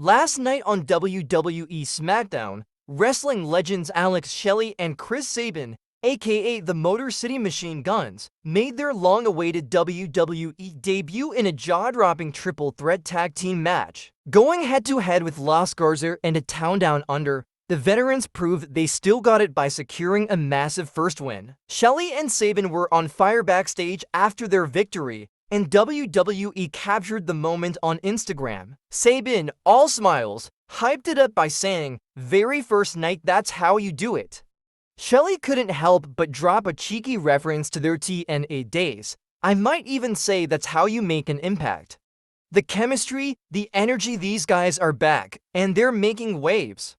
Last night on WWE SmackDown, wrestling legends Alex Shelley and Chris Sabin, aka the Motor City Machine Guns, made their long-awaited WWE debut in a jaw-dropping triple threat tag team match. Going head-to-head with Los Garza and a Town Down Under, the veterans proved they still got it by securing a massive first win. Shelley and Sabin were on fire backstage after their victory, and WWE captured the moment on Instagram. Sabin, all smiles, hyped it up by saying, "Very first night, that's how you do it." Shelley couldn't help but drop a cheeky reference to their TNA days. "I might even say that's how you make an impact." The chemistry, the energy, these guys are back, and they're making waves.